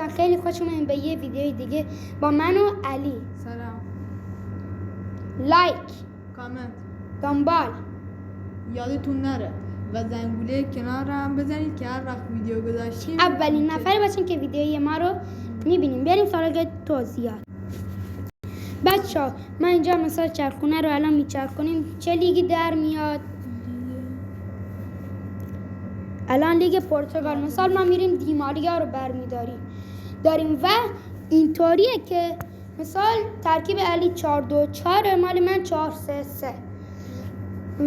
دوستان خیلی خوش اومدین به یه ویدیوی دیگه با من و علی. سلام. لایک، کامنت، دنبال یادتون نره و زنگوله کنارم بزنید که هر وقت ویدیو گذاشتیم اولین نفر باشین که ویدیوی ما رو میبینیم. بریم سراغ توضیحات. بچه‌ها من اینجا مثلا چرخونه رو الان میچرخونیم چه لیگی در میاد؟ الان لیگ پرتغال. مثال ما میریم دیماریا رو برمیداریم و اینطوریه که مثال ترکیب علی 4-2-4 مال من 4-3-3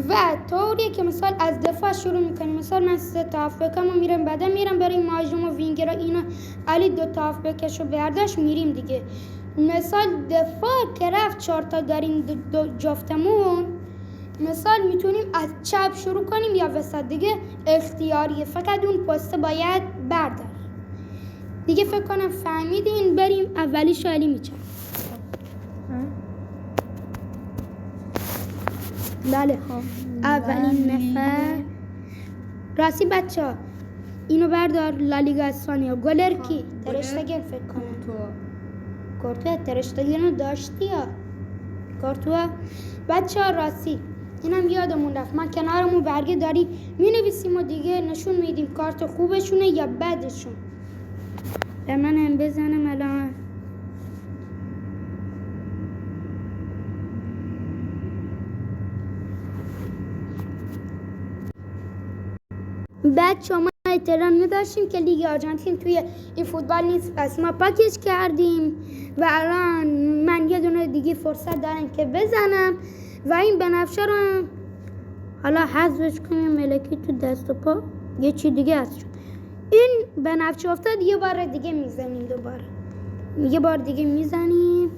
و طوریه که مثال از دفاع شروع میکنیم. مثال من 3 تا هافبکمو میرم بعدا میرم برای مهاجم و وینگر اینا. علی 2 تا هافبکشو برداشت میریم دیگه. مثال دفاع که رفت 4 تا داریم دو جفتمون، مثال میتونیم از چپ شروع کنیم یا وسط، دیگه اختیاریه، فقط اون پست باید بردار دیگه. فکر کنم فهمیدین. بریم اولی شالی میچم. بله اولین نفر راستی بچه ها اینو بردار. لالیگا اسپانیا. گلر کی؟ ترشتگن فکر کنم. کورتوا. ترشتگن رو داشتی یا کورتوا؟ بچه ها راستی اینم یادمون رفت، ما کنارمون برگه داری می نویسیم و دیگه نشون میدیم کارت خوبشونه یا بدشون. به من هم بزنم الان. بچه ما احترام نداشتیم که لیگ آرژانتین توی این فوتبال نیست، پس ما پاکش کردیم و الان من یه دونه دیگه فرصت دارم که بزنم و این بنفشه رو حالا حذفش کنیم. ملکی تو دست و پا یه چی دیگه هست. این بنفشه افتاد، یه بار دیگه میزنیم. دوباره یه بار دیگه میزنیم.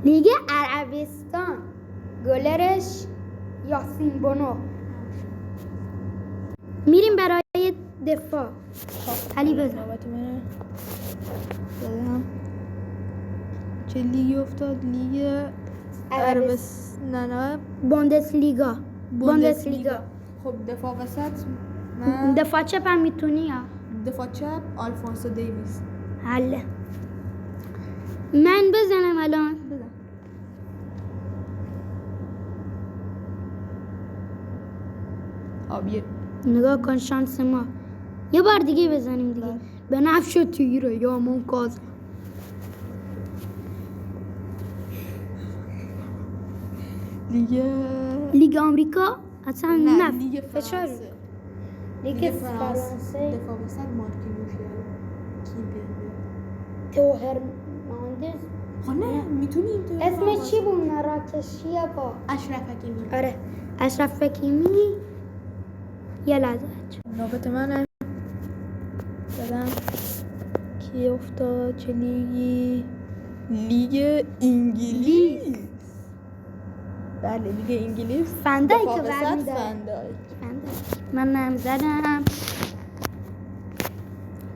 لیگ عربستان. گلرش یاسین بونو. میریم برای دفاع. علی بزن. چه لیگی افتاد؟ لیگ عربستان. نه بوندسلیگا. خب دفاع وسط دفاع چپ هم میتونی یا دفاع چپ آلفونسو دیویس. حله. من بزنم الان. بزن. آبیه. نگاه کن شانس ما. یه بار دیگه بزنیم دیگه. به نفش تیره یا منکاز. لیگ آمریکا اصلا نه لیگ فرانسه. لیگ فرانسه. دفاع وسط مارکینوش کی بیاد؟ تو هرناندز. نه میتونیم تو اسمش چی بود؟ مراکشیه با اشرف حکیمی. آره اشرف حکیمی. یه لحظه نوبت منه. بدم کی افتاد؟ چه لیگی؟ لیگ انگلیس. بله لیگ انگلیس. فندایی که برمیداره. فندایی. من هم زدم.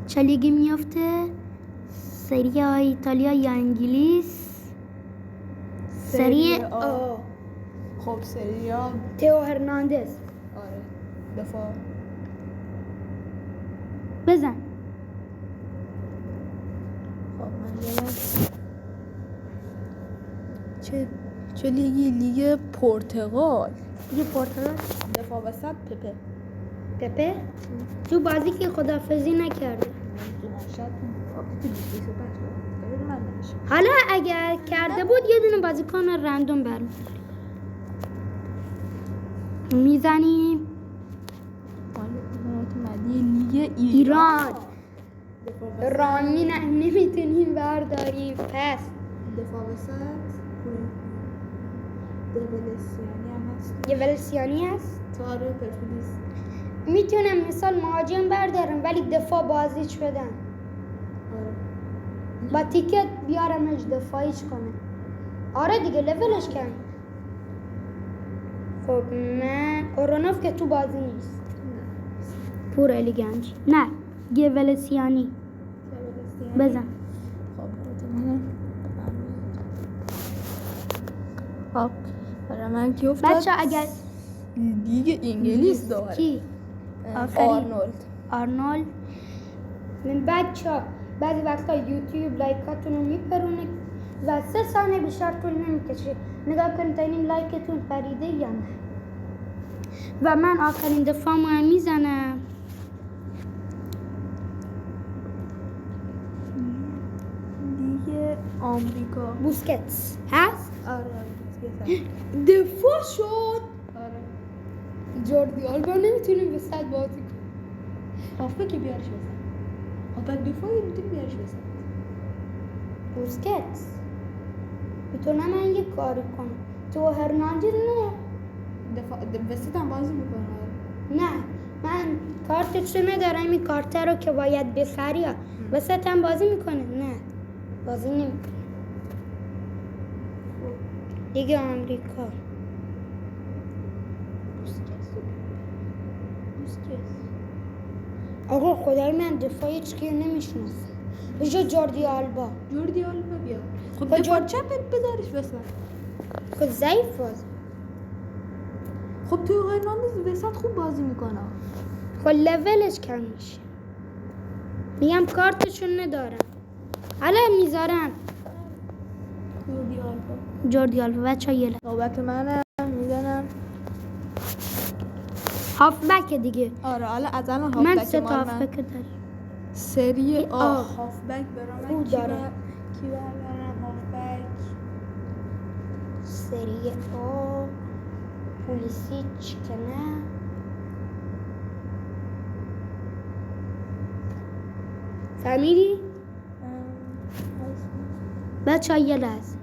چه لیگی میفته؟ سری آ ایتالیا یا انگلیس؟ سری آ. خب سری آ. تئو هرناندز. آره دفاع. بزن. خب من چه لیگی؟ لیگ پرتغال. لیگ پرتغال. دفاع وسط پپه تو بازی که خدافزی نکرده. حالا اگر کرده بود یه دونه بازیکن رندوم برمی‌داریم. میزنیم. لیگ ایران. رانی نمیتونیم برداریم. پس دفاع وسط یه ولسیانی هست. تاره پرسپولیس. میتونم مثال مهاجم بردارم ولی دفاع بازیش بدم. آره. با تیکت بیارمش دفاعیش کنه. آره دیگه لولش کن. خب من اورونوف که تو بازی نیست. پور علی گنج. نه یه ولسیانی. بزن. خب برای من کی افتاد؟ بچه اگر لیگ انگلیس داره. کی؟ آرنولد. من بچه ها بعضی وقتا یوتیوب لایکاتون رو میپرونه و 3 ثانیه بیشتر طول نمیکشه. نگاه کنید تا این لایکتون پریده یا نه. و من آخرین دفاعمو هم میزنم. لیگ آمریکا. بوسکتس هست؟ آره بوسکتس. دفاع شد. آره. جوردی آلبا نمیتونه به صد بازی کنه. هافبک بیارش بزن. هافبک دفاعی میتونی بیارش بزن. بوسکتس میتونم من یه کاری کنم. تو هرناندز نه. دفاع وسط هم بازی میکنه. نه من کارتش رو ندارم. این کارت رو که باید بخری یا وسط هم بازی میکنه. نه بازی نمیکنه. دیگه آمریکا. بوسکتس. آقا خدای من دفاع هیچ کی نمیشناسه. بجا جوردی آلبا. جوردی آلبا بیا. خب خب دفاع چپ بذارش وسط. خب ضعیف بازی. خب تو هرناندز وسط خوب بازی میکنه. خب لولش کم میشه. میگم کارتشون ندارم. حالا میذارم جوردی آلبا. جوردی آلبا. بچه ها یه لحظه. نوبت منم میزنم. هافبک دیگه. آره حالا از الان من هافبک 3 تا مال من. هافبک دارم. سری آه. هافبک برام خوب داره. کی بردارم هافبک. سری آ پولیسیچ که نه. فهمیدی؟ بچه ها یه لحظه.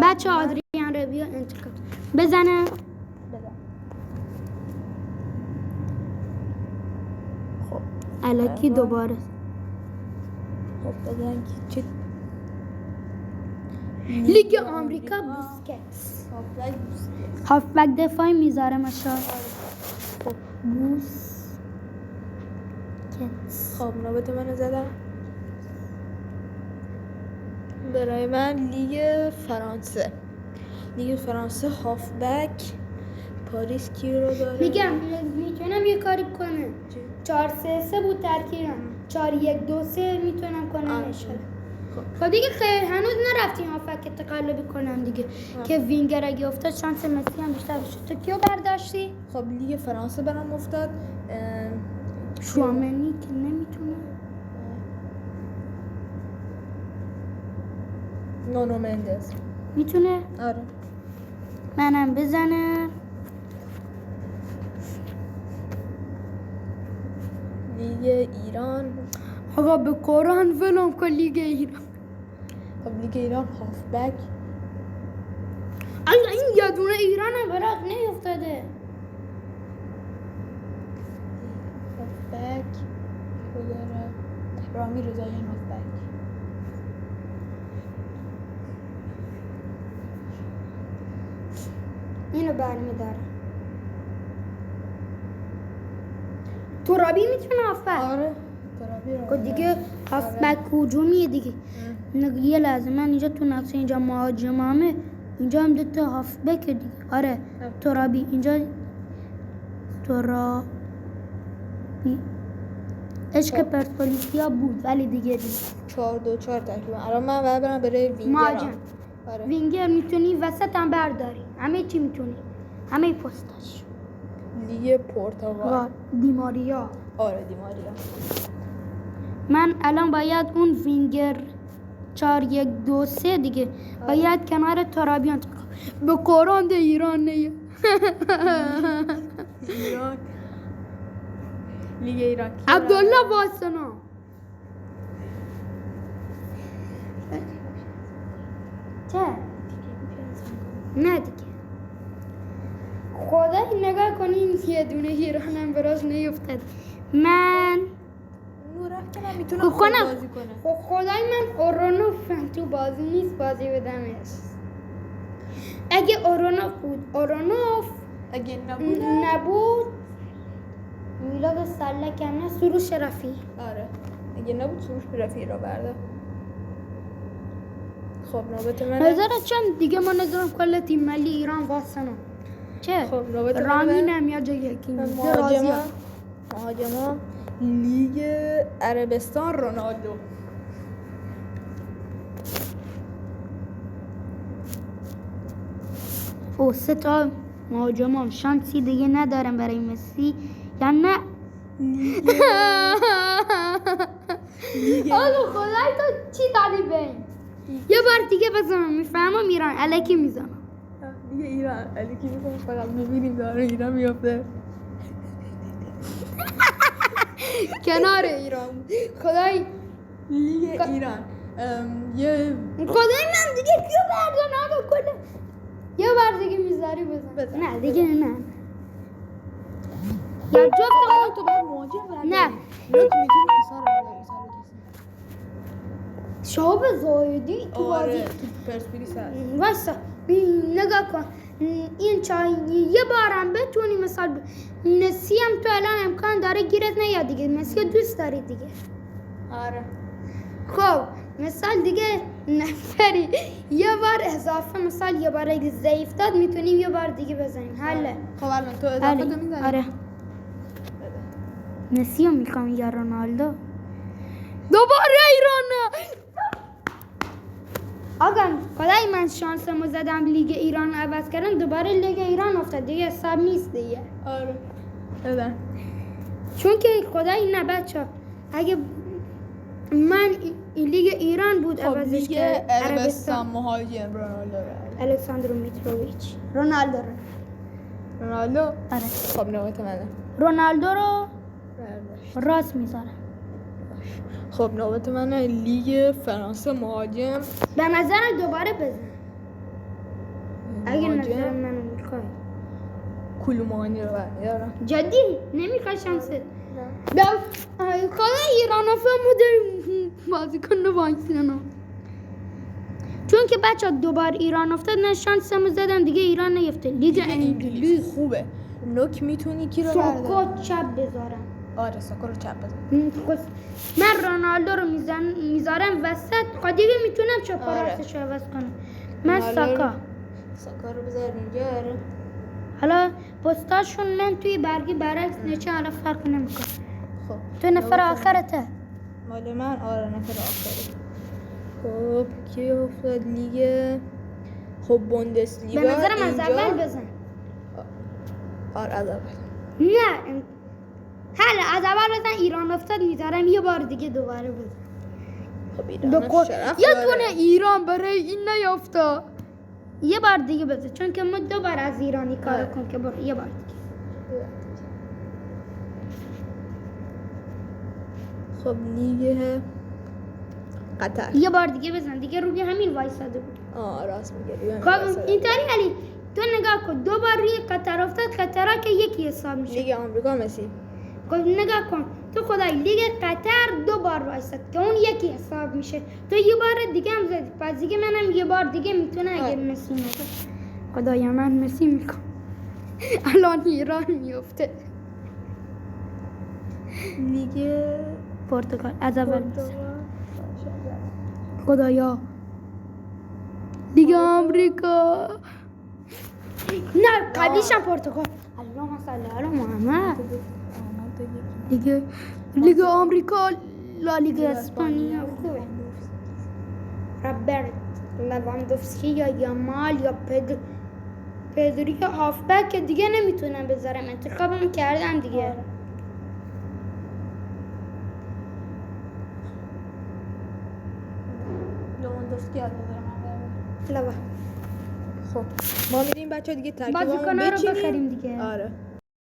بچه ها آدریان رو بیا انتقاد بزنه. خب الکی دوباره. خب بگم که چه لیگ آمریکا بوسکتس. هافبک بوسکتس. هافبک دفاعی میذاره ماشا. خب بوسکتس. خب نوبت منو زدم. برای من لیگ فرانسه. لیگ فرانسه هافبک پاریس کی رو داره؟ میگم میتونم یه کاری کنم. 4-3-3 بود ترکیبم. 4-1-2-3 میتونم کنم انشالله. خب دیگه خیلی هنوز نرفتیم هافبک تقلبی کنم دیگه. که وینگر اگه افتاد شانس مسی هم بیشتر بشه. تو کیو برداشتی؟ خب لیگ فرانسه برام افتاد. شوامنی که نمیتونه. نونو مندز میتونه؟ آره. منم بزنم. لیگ ایران. آقا به قرآن ولم کن لیگ ایران. خب لیگ ایران هافبک. الله این یادونه ایران هم برات نیفتاده. هافبک کی داره؟ رامی رضاییان هافبک. اینو برمیدارم. ترابی میتونه هافبک. آره ترابی رو. که دیگه هافبک هجومیه دیگه. یه لحظه من اینجا تو نقشه اینجا مهاجمامه. اینجا هم 2 تا هافبک دیگه. آره ترابی اینجا. ترابی عشق پرسپولیسیا بود ولی دیگه 4-2-4 تقریبا. الان من باید برم برای وینگر. مهاجم. آره. وینگر میتونی وسط هم برداری. همه چی میتونی. همه پستاش. لیگ پرتغال. دیماریا. آره دیماریا. من الان باید اون وینگر 4-1-2-3 دیگه باید کنار ترابی انتخاب. به قرآن ده ایران نه. ایران. لیگ ایران عبدالله واسنا. چه؟ نه دیگه. خدای نگاه کنین یه دونه ایرانم براش نیفتد. من نورک که میتونه خب خوب کنم. بازی کنه. خب خدای من اورونوفم تو بازی نیست بازی بدمش. اگه اورونوف بود اگه نبود میلاد سلک هم نه. سروش رفی. آره اگه نبود سروش رفی را برده. خب نوبت منه. نظرت چند دیگه من نظرم کل تیم ملی ایران واسنا. چه؟ خب نوبت منه. رامین هم یا جای یکی. مهاجما لیگ عربستان رونالدو. او 3 تا مهاجمم شانسی دیگه ندارم برای مسی یا نه. آقا خدای تو چی داری بین؟ یه بار دیگه بزنم میفهمم ایران الکی میزنم. دیگه ایران الکی میزنم، فقط میبینیم داره ایران میافته کنار ایران. خدای لیگ ایران. یه خدای من دیگه کیو بردن آقا کلا یه بار دیگه میذاری بزن. نه دیگه نه یا جفت تو باید مهاجم نه میتونی ایسا شاب زایدی تو بازی آره تو پرسپولیس هست. واسه نگاه کن این چای یه بارم بتونی مثال مسی هم تو الان امکان داره گیرت نیاد دیگه. مسی رو دوست داری دیگه. آره خب مثال دیگه نفری یه بار اضافه مثال یه بار اگه ضعیف داد میتونیم یه بار دیگه بزنیم. حله. خب الان تو اضافه تو میزنی. آره مسی رو میخوام یا رونالدو. دوباره ایران. آقا خدای من شانسمو زدم لیگ ایران عوض کردم دوباره لیگ ایران افتاد دیگه حساب نیست دیگه. آره بزن. چون که خدای نه بچه اگه من لیگ ایران بود خب عوضش لیگ کرد عربستان مهاجم رونالدو. الکساندرو میتروویچ. رونالدو. آره آره خب نوبت منه. رونالدو رو راست میذارم. خب نوبت منه. لیگ فرانسه مهاجم. به نظرم دوباره بزن اگه نظر مهاجم منو میخوای. کلومانی رو برمیدارم. جدی نمیخوای شانست خدا ایران ها فهمو بازی کنه وایسینا. چون که بچه دوبار ایران افتاد نه شانسمو زدم دیگه ایران نیفته. لیگ انگلیس خوبه. نوک میتونی کی رو ساکو چپ بذارم. آره ساکو رو چپ بذار. من رونالدو رو میذارم وسط. خب دیگه میتونم چپ راستش رو عوض کنم. من ساکا رو بذار اینجا. آره حالا پستاشون من توی برگی برعکس نچه حالا فرق نمیکنه. خب تو نفر آخرته. مال من آره نفر آخره. خب کی افتاد لیگ. خب بوندسلیگا به نظرم از اول بزن. آره از اول. نه حالا از اول بزن. ایران افتاد میذارم یه بار دیگه دوباره بزن. خب ایران شرف یه داره. دونه ایران برای این نیافته. یه بار دیگه بزن چون که ما دوبار از ایرانی کار کن که یه بار دیگه. خب لیگ قطر. یه بار دیگه بزن دیگه روی همین وایساده بود. راست میگی. خب اینطوری علی تو نگاه کن دوبار روی قطر افتاد. قطر که یکی حساب میشه. لیگ آمریکا مسی. خب نگاه کن تو خدای لیگ قطر دوبار وایساد که اون یکی حساب میشه. تو یه بار دیگه هم زدی پس دیگه منم یه بار دیگه میتونه اگر مسی میشه. خدایا من مسی میکنم. الان ایران میفته. لیگ پرتغال از اول خدایا. لیگ آمریکا نه قبلیش هم پرتغال. اللهم صل علی محمد. لیگ آمریکا لالیگ اسپانیا خوبه. رابرت لواندوفسکی یا یامال یا پدری هافبک دیگه نمیتونم بذارم. انتخابم کردم دیگه. لواندوفسکی از نظر من. لوا. خب ما میریم بچه دیگه ترکیبمون بازیکن‌ها رو بخریم دیگه. آره